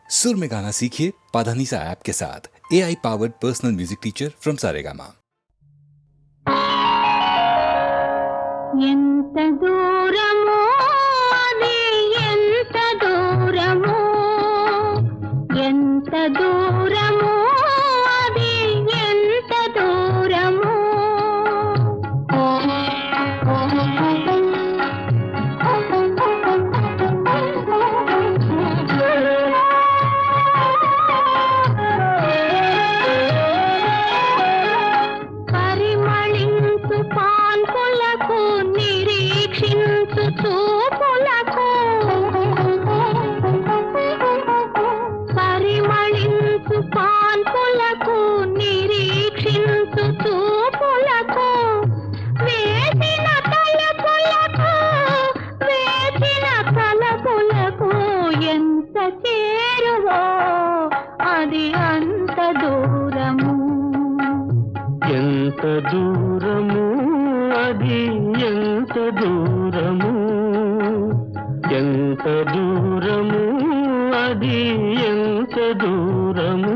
सुर में गाना सीखिए पाधानीसा ऐप के साथ। AI powered personal music teacher from Saregama. ఎంత దూరమో అది ఎంత దూరమో ఎంత దూరమో అది ఎంత దూరమో పరిమళించు పాన్పులకు నిరీక్షించు చూపులకు పరిమళించు పాన్పులకు నిరీక్షించు చూపులకు వేసిన తలపులకు వేసిన తలపులకు ఎంత చేరువో అది అంత దూరము ఎంత దూరము అది ఎంత దూరము ఎంత దూరము అది ఎంత దూరము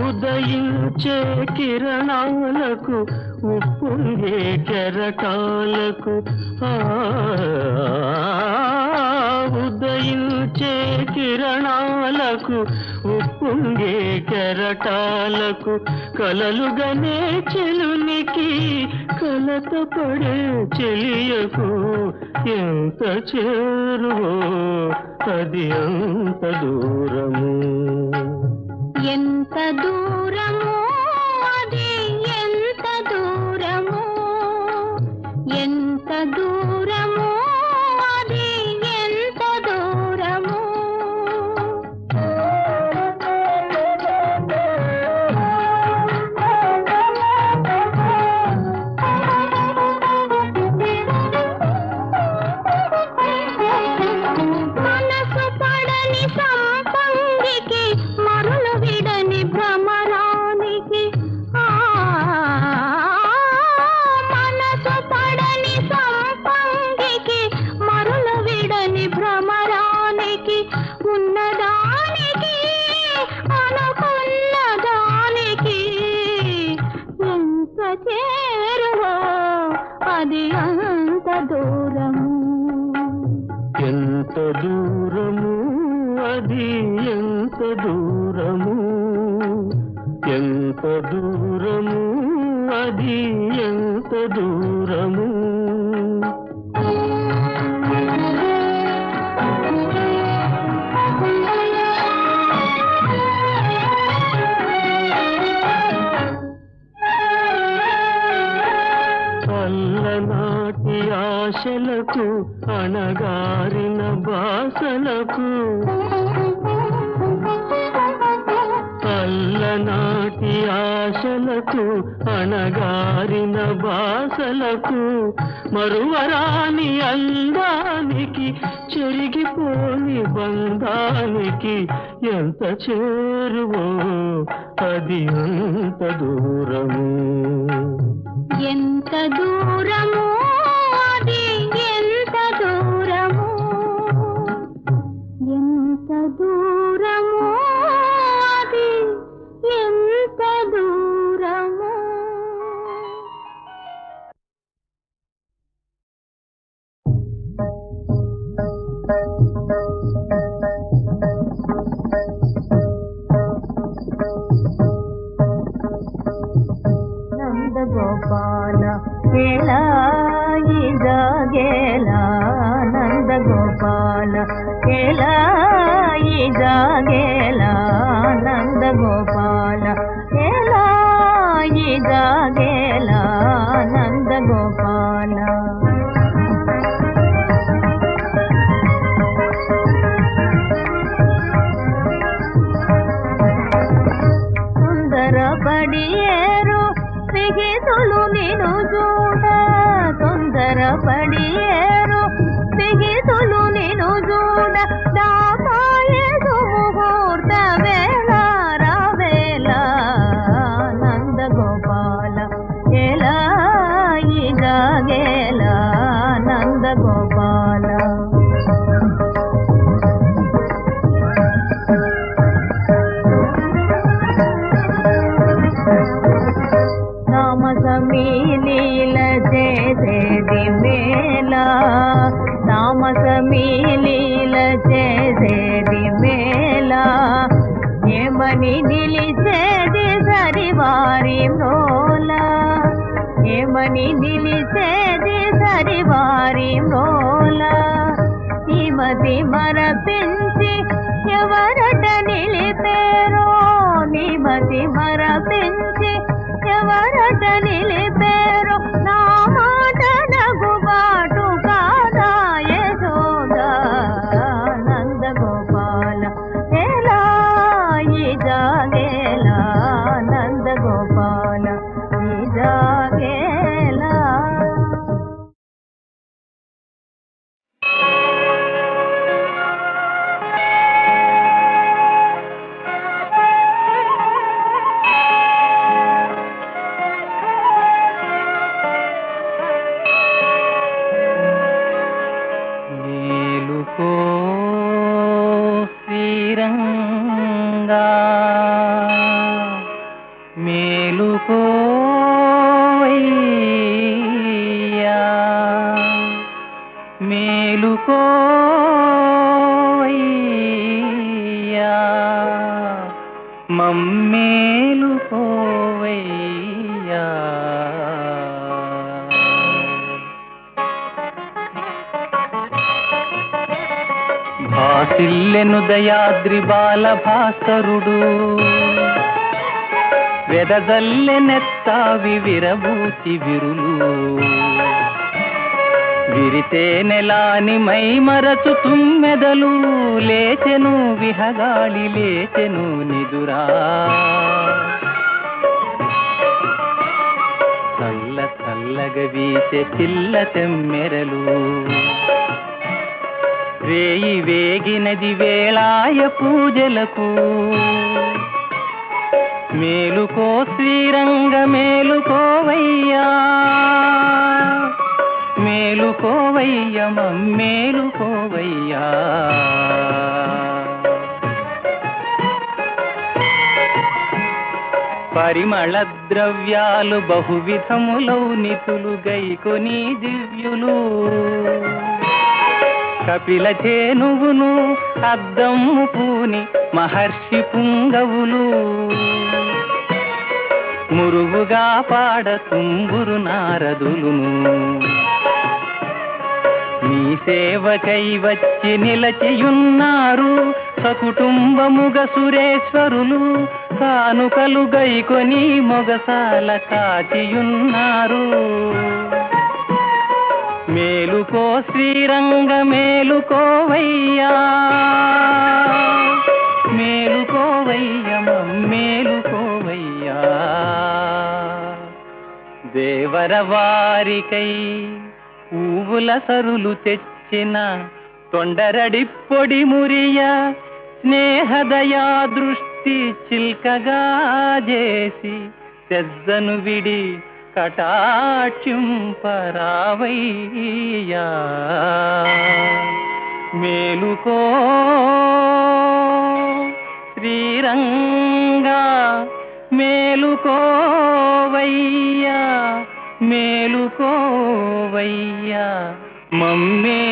ఉదయించే కిరణాలకు ఉప్పొంగే కెరటాలకు ఉదయించే కిరణాలకు ఉప్పొంగే కెరటాలకు కలలుగానే చెలునికి కలత పడే చెలియకు ఎంత చేరువో అది అంత దూరము ఎంత దూరమో అది ఎంత దూరమో ఎంత దూరమో అది ఎంత దూరమో మనసు పడని సంపంగికి మరులు విడని భ్రమరానికి మనసు పడని సంపంగికి మరులు విడని భ్రమరానికి ఉన్నదానికి అనుకున్న దానికి ఎంత చేరువో అది అంత దూరము ఎంత దూరము అది ఎంత దూరము ఎంత దూరము అది ఎంత దూరము అల్లనాటి ఆశలకు అణగారిన బాసలకు అల్లనాటి ఆశలకు అణగారిన బాసలకు మరువరాని అందానికి చెరిగిపోని బంధానికి ఎంత చేరువో అది అంత దూరము ఎంత దూరమో అది ఎంత దూరమో ఎంత దూరమో అది ఎంత దూరమో నందగోపాల కేళాయి జాగేలా నందగోపాల కేళాయి జాగేలా నందగోపాల కేళాయి జాగేలా నందగోపాల సుందరపడియేరు సిగితులు నిను చూడ తొందరపడియేరు సిగితులు నిను చూడ దాపాయదు ముహూర్త వేళ ఏమని నిలిచేది సరివారి మ్రోల ఏమని నిలిచేది సరివారి మ్రోల నిమతి మరపించి ఎవరట నిలిపేరో నిమతి మరపించి ఎవరట నిలిపేరో నా మాట నగుబాటు కాదా యశోద నందగోపాల ఎలా ఈ జాగేలా నందగోపాల ఈ జాగేలా. మేలుకో శ్రీరంగా మేలుకో అయ్యా మేలుకో అయ్యా మమ్మేలుకోవయ్యా. భాసిల్లెను దయాద్రి బాల భాస్కరుడు వెదజల్లెనెత్తావి విరబూచి విరులు విరితే నెలాని మై మరచు తుమ్మెదలు లేచెను విహగాళి లేచెను నిదురా చల్ల చల్లగ వీచే చిల్ల తెమ్మెరలు రేయి వేగినది వేళాయ పూజలకు మేలుకో శ్రీరంగ మేలుకోవయ్యా మేలుకోవయ్య మమ్మేలుకోవయ్యా. పరిమళ ద్రవ్యాలు బహువిధములౌ నితులు గైకొని దివ్యులు కపిల చేనువును అద్దమ్ము పూని మహర్షి పుంగవులు మురుగుగా పాడ తుంగురు నారదులును నీ సేవకై వచ్చి నిలచియున్నారు సకుటుంబముగ సురేశ్వరులు కానుకలు గైకొని మొగసాల కాచియున్నారు. మేలుకో శ్రీరంగ మేలుకోవయ్యా మేలుకోవయ్య మేలుకోవయ్యా. దేవరవారికై పువ్వుల సరులు తెచ్చిన తొండరడి పొడి మురియ స్నేహదయా దృష్టి చిల్కగా చేసి తెజ్జను విడి కటాక్షింపరావయ్యా. మేలుకో శ్రీరంగా మేలుకోవయ్యా మేలుకోవయ్యా మమ్మేలుకోవయ్యా.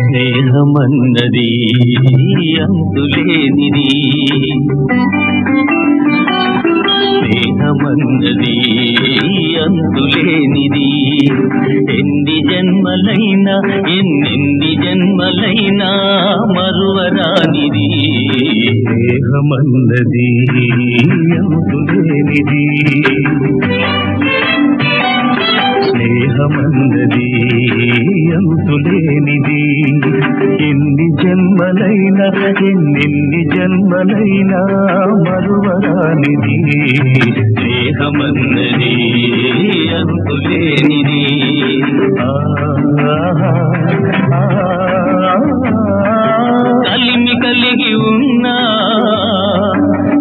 స్నేహమన్నది అంతులేనిది స్నేహమన్నది అంతులేనిది ఎన్ని జన్మలైనా ఎన్నెన్ని జన్మలైనా మరువరానిది స్నేహమన్నది అంతులేనిది స్నేహమన్నది అంతులేనిది జన్మలైనా ఎన్నెన్ని జన్మలైనా మరువరానిది స్నేహమన్నది అంతులేనిది కలిమి కలిగి ఉన్నా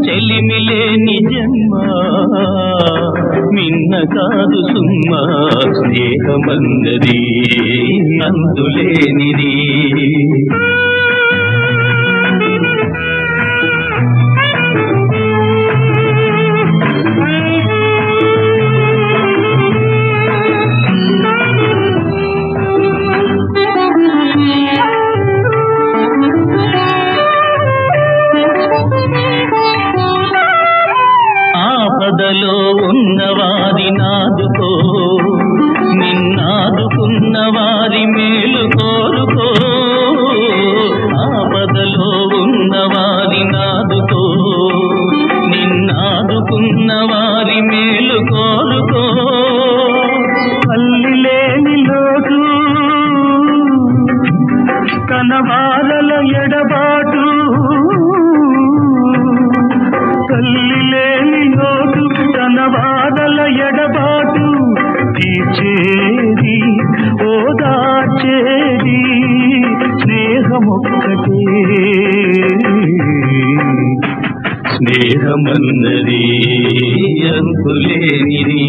చెలిమి లేని జన్మ మిన్న కాదు సుమ్మా స్నేహమన్నది అంతులేనిది ఆపదలో ఉన్నవారి నాదుకో నిన్నాదుకున్న వారి మేలు కోరుకో ఆపదలో ఉన్నవారి నాదుకో నిన్నాదుకున్న వారి మేలు కోరుకో అల్లి లేని లోటు తన వారల ఎడబాటు తల్లి లేని లోటు తన వారల ఎడబాటు తీర్చేది ఓదార్చేది స్నేహమొక్కటే స్నేహమన్నది అంతులేనిది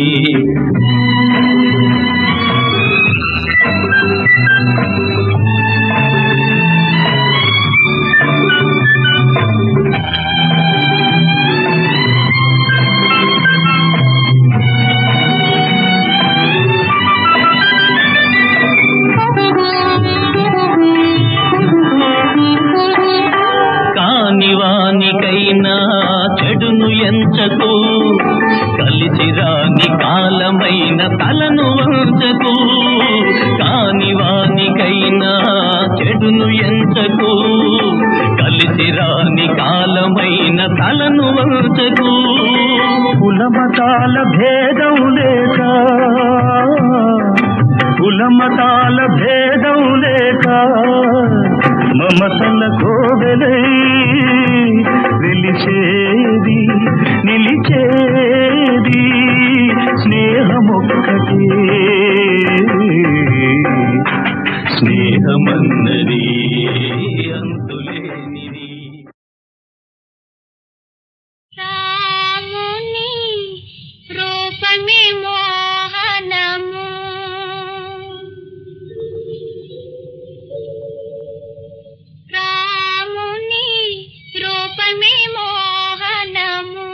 కానివానికైనా చెడును ఎంచకు కలిసి రాని కాలమైన తలను వంచకు కానివానికైనా చెడును ఎంచకు కలిసి రాని కాలమైన తలను వంచకు కులమతాల భేదం లేక కులమతాల భేదం లేక మమతల కోవెలై వెలిచేది నిలిచేది స్నేహమొక్కటే స్నేహమన్నది అంతులేనిది రాముని రూపమే మోహనము రాముని రూపమే మోహనము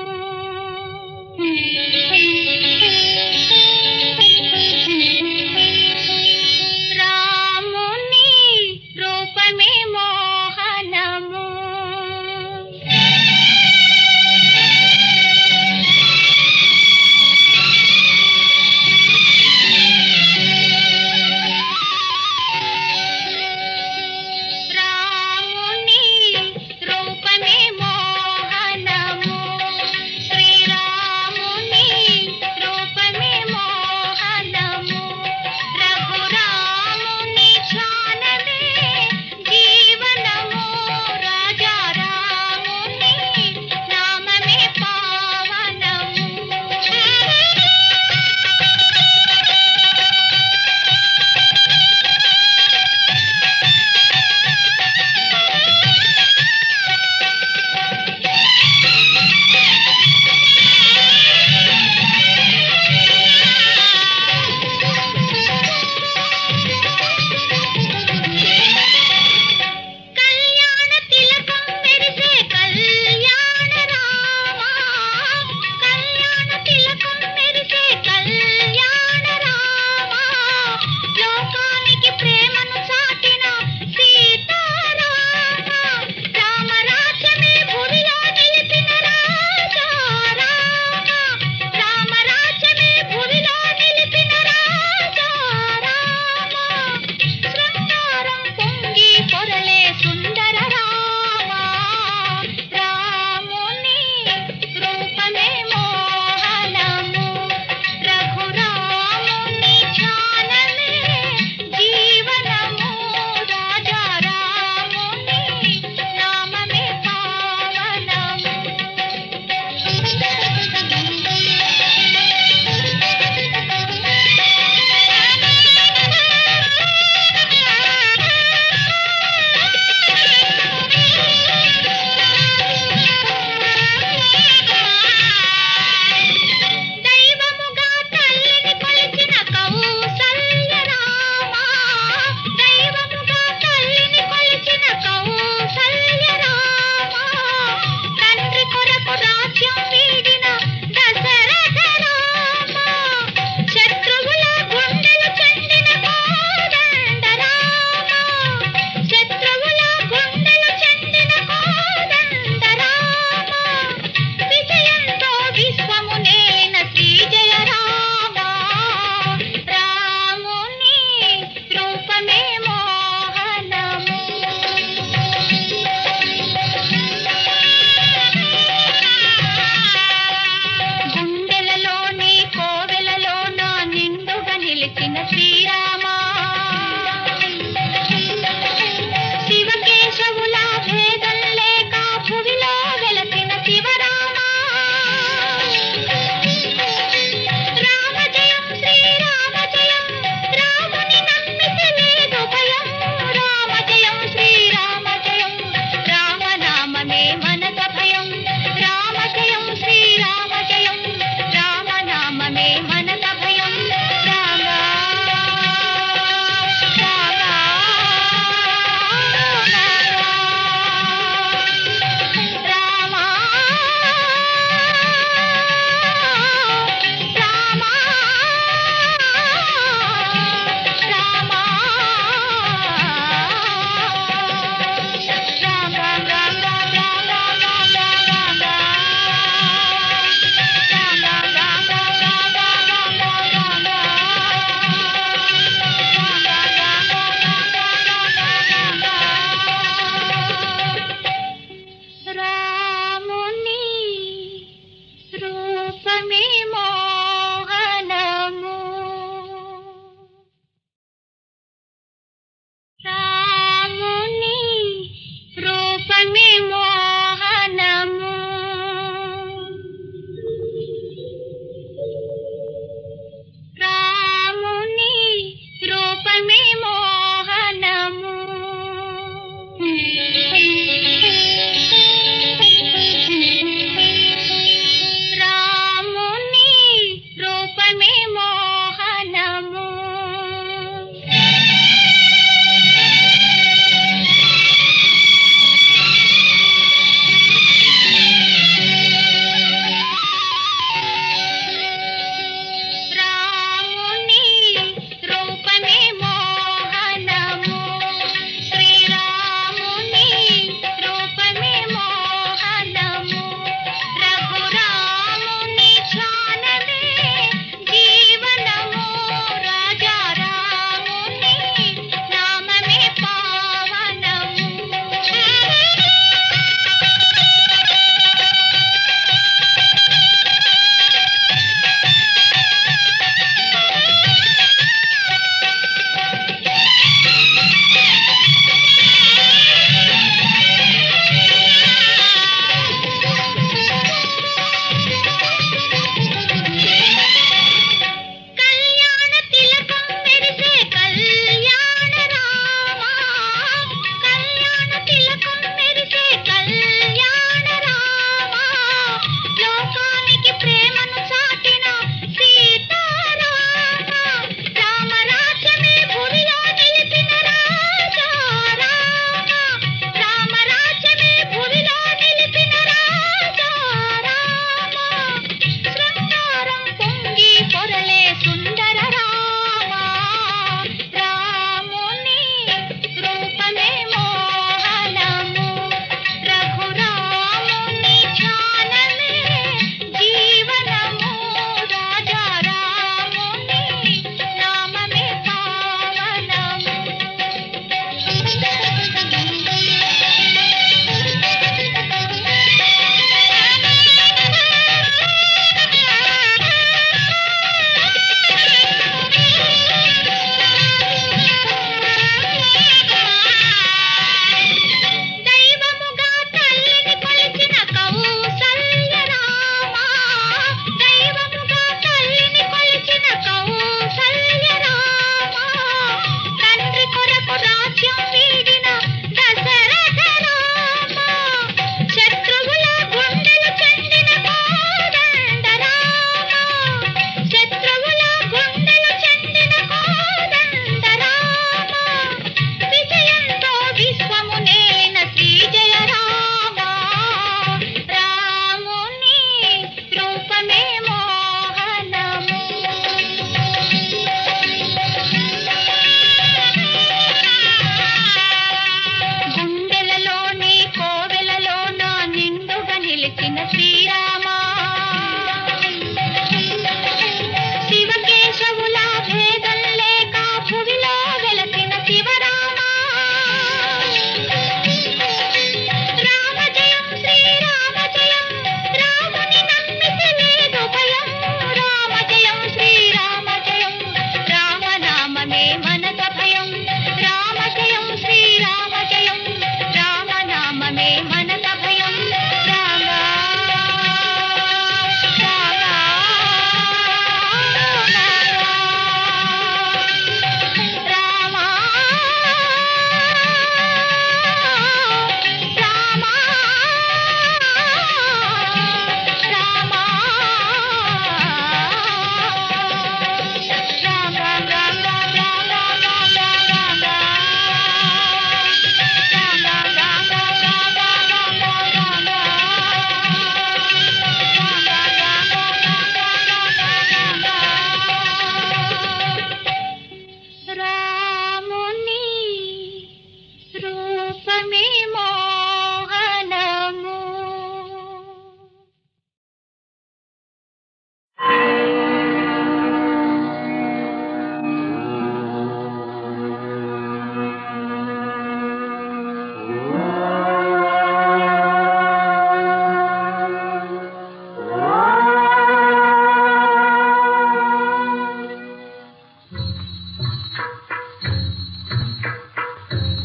రూపమే మోహనము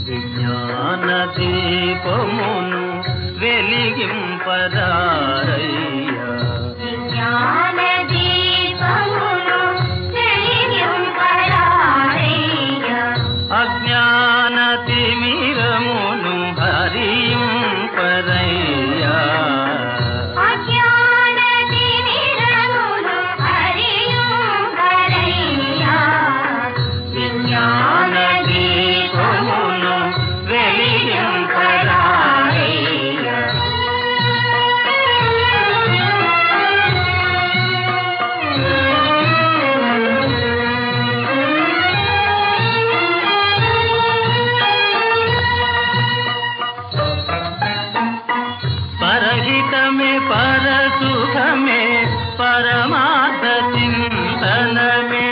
విజ్ఞాన దీపమును వెలిగింపరారయ్యా జ్ఞాన దీపమును వెలిగింపరారయ్యా అజ్ఞాన తిమిరమును హరింపరయ్యా అజ్ఞాన తిమిరమును హరింపరయ్యా విజ్ఞాన దీపమును వెలిగింపరారయ్యా పరహితమే పరసుఖమే పరమార్థ చింతనమే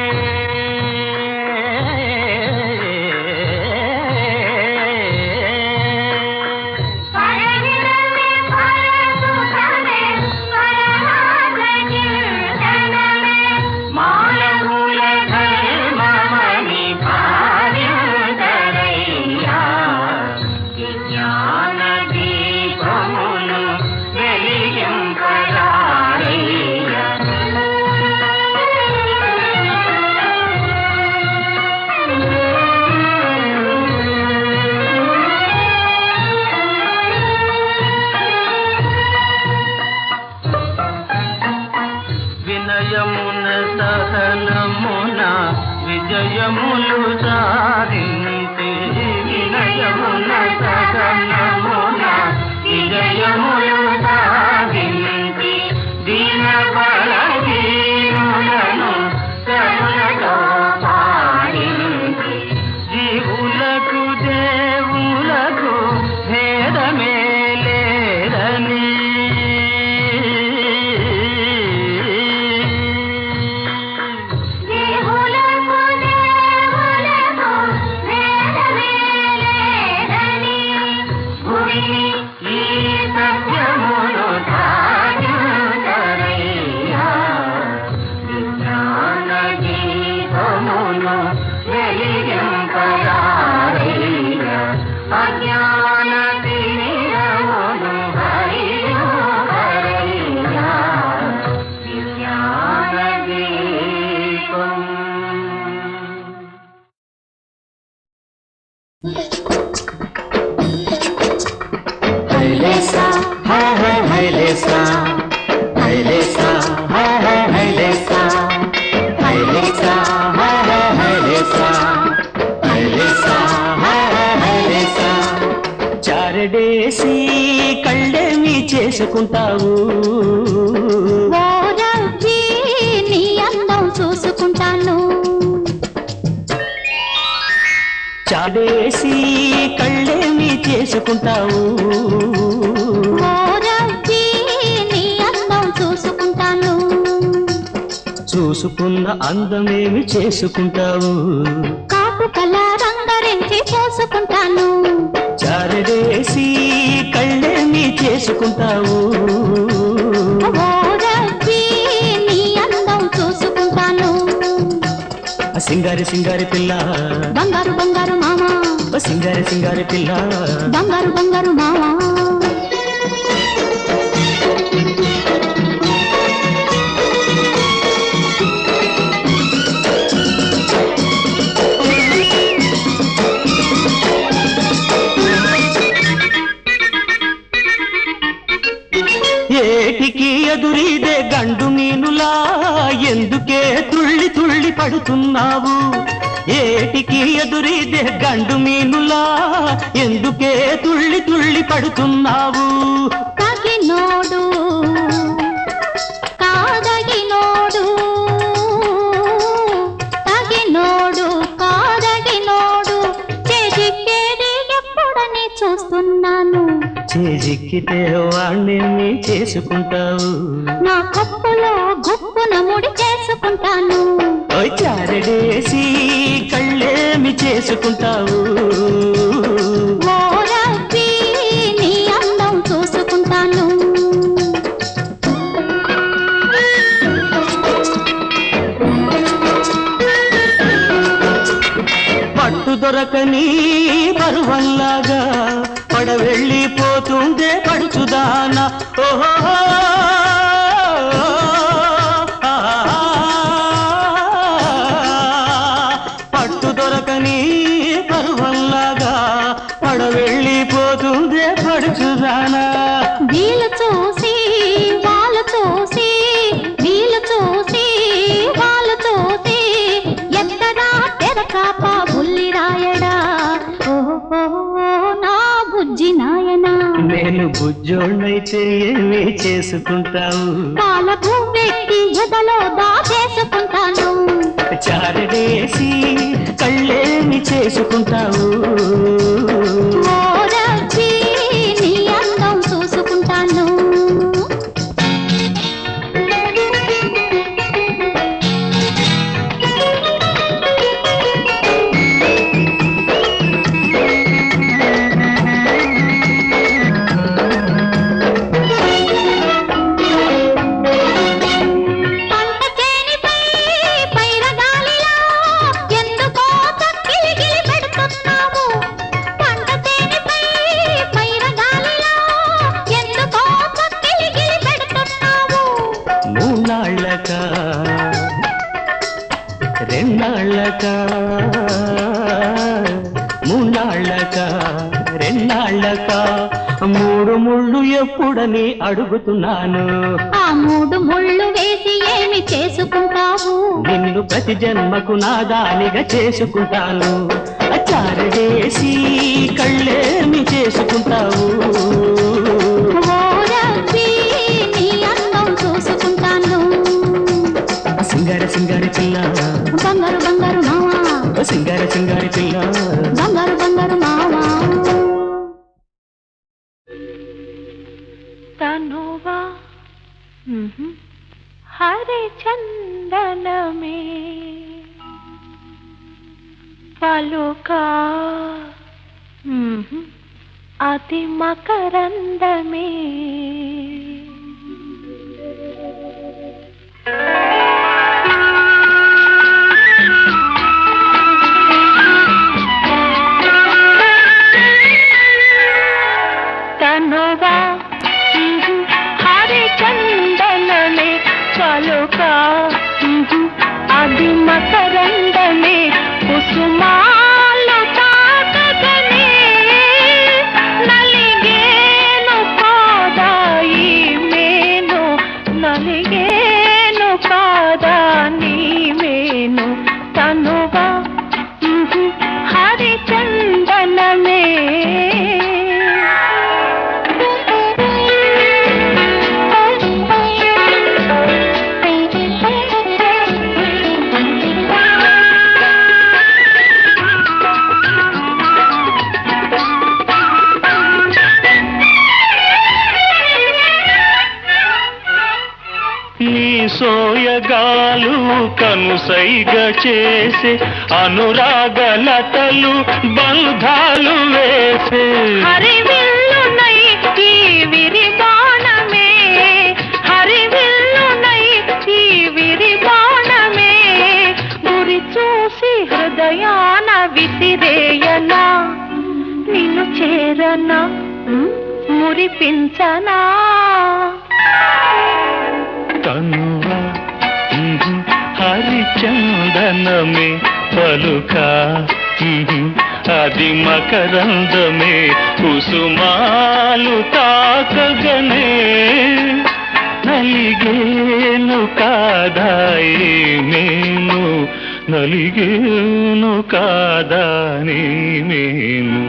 పరహితమే పరసుఖమే పరమార్థ చింతనమే మానవుల ధర్మమని భార్యధరయ్యా జ్ఞాన దీపమును వెలిగింపరారయ్యా వినయమున సహనమున విజయములు సాధించి వినయమున సహనమున విజయములు సాధించి దీన బలహీనులను కరుణతో పాలించి జీవులకు దేవులకు భేదమే లేరని దేవులకు దేవులకు భేదమే లేదని భూమిని ఈ సత్యమును తాజుతరయ్యా విజ్ఞాన దీపమును వెలిగింపరారయ్యా అజ్ఞాన తిమిరమును హరింపరయ్యా విజ్ఞాన దీపం Hailesa, hailesa, hailesa, hailesa, hailesa, hailesa, hailesa, hailesa. చారడేసి కళ్ళేమి చేసుకుంటావు ఓరవ్వి నీ అందం చూసుకుంటాను చాడేసి కళ్ళేమి చేసుకుంటావు ఓరవ్వి నీ అందం చూసుకుంటాను చూసుకున్న అందమేమి చేసుకుంటావు కాపు కల రంగరించి పోసుకుంటాను చారడేసి కళ్ళేమి చేసుకుంటావు ఓరవ్వి నీ అందం చూసుకుంటాను ఆ సింగారి సింగారి పిల్ల బంగారు బంగారు మామా ఓ సింగారి సింగారి పిల్ల బంగారు బంగారు మామా ఏటికి ఎదురీదే గండు మీనులా ఎందుకే తుళ్ళి తుళ్ళి పడుతున్నావు ఏటికి ఎదురీదే గండు మీనులా ఎందుకే తుళ్ళి తుళ్ళి పడుతున్నావు కాకినోడు కాదగినోడు కాకినోడు కాదగినోడు చేజిక్కేది ఎప్పుడని చూస్తున్నాను. చేజిక్కితే వాణ్ణి చేసుకుంటావు. నా కప్పులో గుప్పున ముడి చేసుకుంటాను. ఓయ్ చారడేసి కళ్ళేమి చేసుకుంటావు. ఓ రబ్బీ, నీ అందం చూసుకుంటాను. పట్టు దొరకని పరువల్లాగా పడవెళ్ళిపోతుందే పడుచుదానా. ఓహో పట్టు దొరకని పరువల్లాగా పడవెళ్ళిపోతుందే పడుచుదానా. వీలు చూసి వాళ్ళు చూసి, వీలు చూసి వాళ్ళు చూసి, ఎక్కడా తెరకాప బుల్లి రాయడా. ఓహో నా బుజ్జి నాయనా, నేను బుజ్జోళ్ళైతే ఏమి చేసుకుంటావు. పాలకు పెట్టి ఎదలో దాచేసుకుంటాను. చారడేసి కళ్ళేమి చేసుకుంటావు. ఓ రబ్బీ, నీ అందం చూసుకుంటాను. పంట చేనిపై పైరగాలిలా ఎందుకో తక్కిలిగిలి పెడుతున్నావు. పంట చేనిపై పైరగాలిలా ఎందుకో తక్కిలిగిలి పెడుతున్నావు. మూనాళ్ళక రెండాళ్ళక మూనాళ్ళక రెండాళ్ళక మూడు ముళ్ళు ఎప్పుడని అడుగుతున్నాను. ఆ మూడు ముళ్ళు వేసి ఏమి చేసుకుంటావు. నిన్ను ప్రతి జన్మకు నా దానిగా చేసుకుంటాను. చారడేసి కళ్ళేమి చేసుకుంటావు. ఓ రబ్బీ, నీ అందం చూసుకుంటాను. సింగార సింగారి పిల్ల, బంగారు బంగారు మావా, సింగార సింగారి పిల్ల. బంగారు బంగారు మావా. తనువా హరి చందనమే పలుకా అతి మకరందమే. తనువా హరి చందనమే పలుకా అది మకరందమే. కుసుమాలు తాకగనే నలిగేను కాదా ఈ మేను, నలిగేను కాదా నీ మేను. తనువా హరి చందనమే. నీ సోయగాలు కనుసైగ చేసే అనురాగలతలు బంధాలు వేసే. హరివిల్లునై ఈ విరిబాణమే, హరివిల్లునై ఈ విరిబాణమే. గురి చూసి హృదయాన విసిరేయనా, నిన్ను చేరనా మురిపించనా. తనువా హరిచందనమే పలుకా అది మకరందమే. కుసుమాలు తాకగనే నలిగేను కాదా ఈ మేను, నలిగేను కాదా నీ మేను.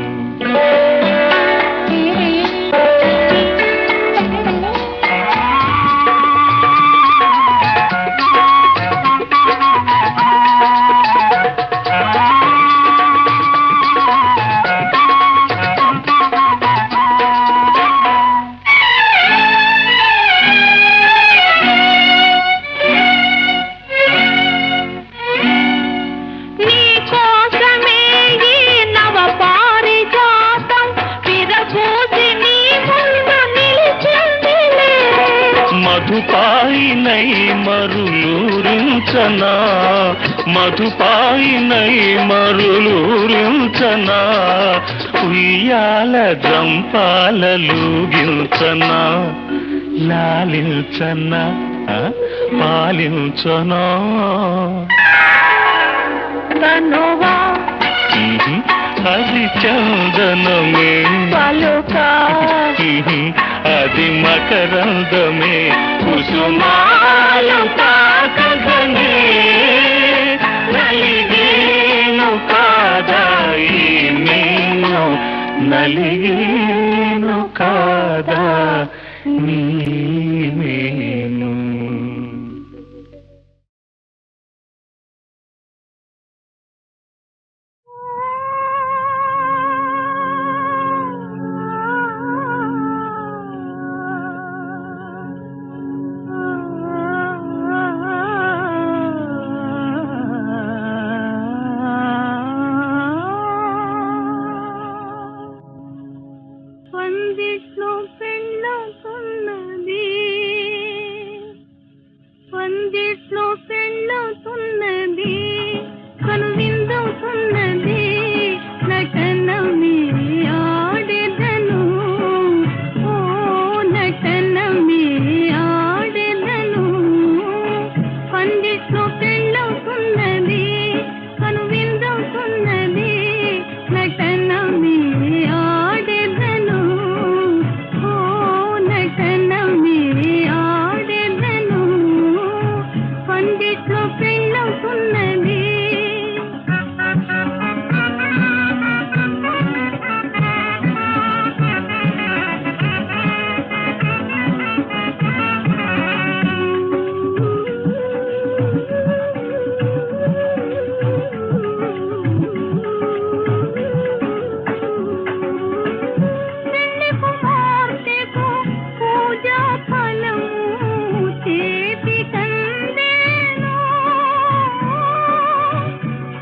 మధుపాయినై మరులూరించనా మధుపాయినై మరులూరించనా ఉయ్యాల జంపాలూగించనా లాలించనా పాలించనా తనువా అది చందనమే పలుకా అది మకరందమే కుసుమాలు తాకగనే నలిగేను కాదాయి నేను నలిగేను కాదా నేను వందిట్లో పెళ్ళవుతున్నది వందిట్లో పెళ్ళవుతున్నది కనువిందవుతున్నది నటనమే ఆడెదను ఓ నటనమే ఆడెదను వందిట్లో పెళ్ళవుతున్నది కనువిందవుతున్నది నటనమే ఆడెదను ఓ నటనమే ఆడెదను పండిట్లో పెళ్ళవుతున్నది పెళ్లి కుమార్తెకు పూజా ఫలము చేతి కందేను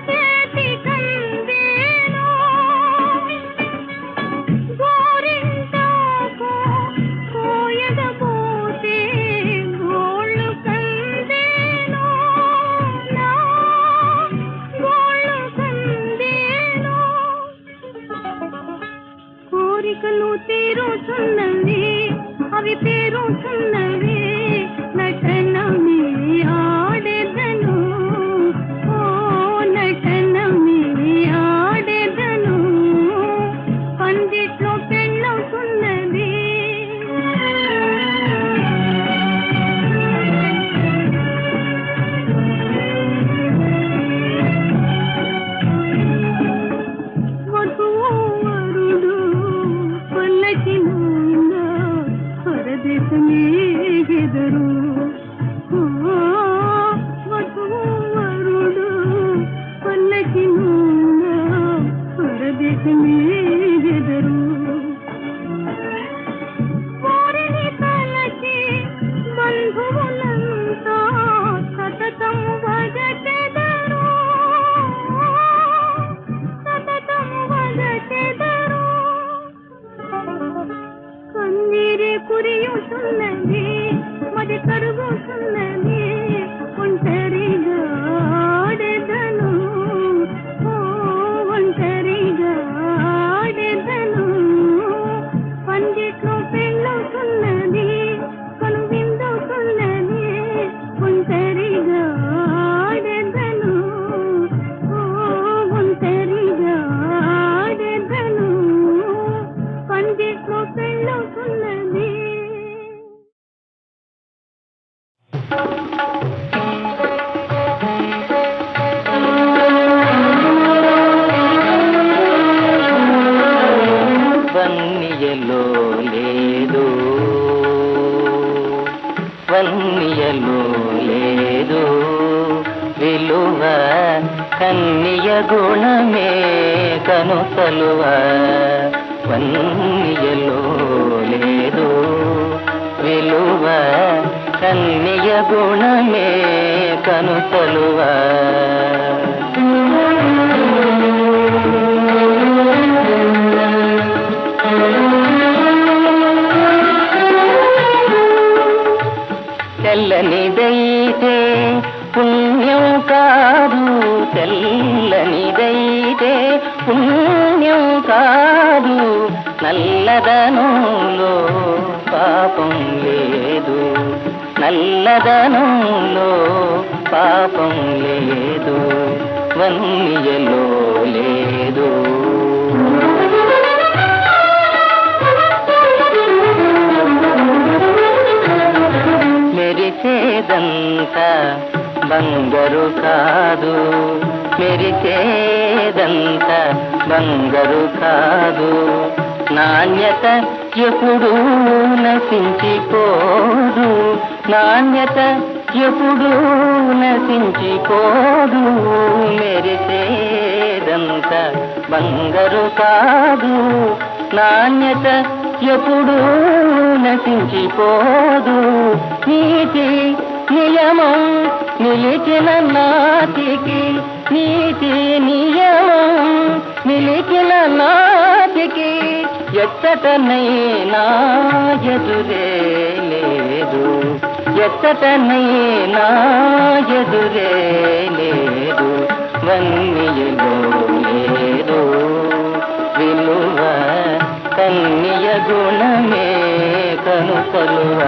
చేతి కందేను గోరింటాకు కోయగబోతే గోళ్ళు కందేను నా గోళ్ళు కందేను కోరికలు తీరుతున్నవి అవి పేరుతున్నవి నటనమే ఆడెదను ఓ నటనమే ఆడెదను పందిట్లో పెళ్ళవుతున్నది వధువు వరుడు పల్లకిలోన పరదేశమే ఎదరు వధువు వరుడు పల్లకిలోన పరదేశమే ఎదరు వారిని తలచి బంధువులంతా సతతం వగచెదరు సతతం వగచెదరు కన్నీరే కురియుతున్నది మది కరుగుతున్నది ఒంటరిగా ఆడెదను ఓ ఒంటరిగా ఆడెదను పందిట్లో పెళ్ళవుతున్నది కనువిందవుతున్నది ఒంటరిగా ఆడెదను ఓ ఒంటరిగా ఆడెదను పందిట్లో పెళ్ళవుతున్నది వన్నియలో లేదు వన్నియలో లేదు విలువ కన్నియ గుణమే కనుసలువ వన్నియలో లేదు విలువ కన్నియ గుణమే కనుసలువ తెల్లనిదైతే పుణ్యం కాదు, తెల్లనిదైతే పుణ్యం కాదు, నల్లదనంలో పాపం లేదు, నల్లదనంలో పాపం లేదు, వన్యలో లేదు. మెరిసేదంతా బంగారు కాదు, మెరిసేదంతా బంగారు కాదు, నాణ్యత ఎప్పుడూ నశించిపోదు, నాణ్యత ఎప్పుడూ నశించిపోదు, మెరిసేదంతా బంగారు కాదు, నాణ్యత ఎప్పుడూ నశించిపోదు, నీతి నియమం నిలిచిన నాటికి, నీతి నియమం నిలిచిన నాటికి, ఎచ్చటనైనా ఎదురే లేదు, ఎచ్చటనైనా ఎదురే లేదు, వన్యలో లేదు విలువ, కన్య గుణమే కనుకలువ.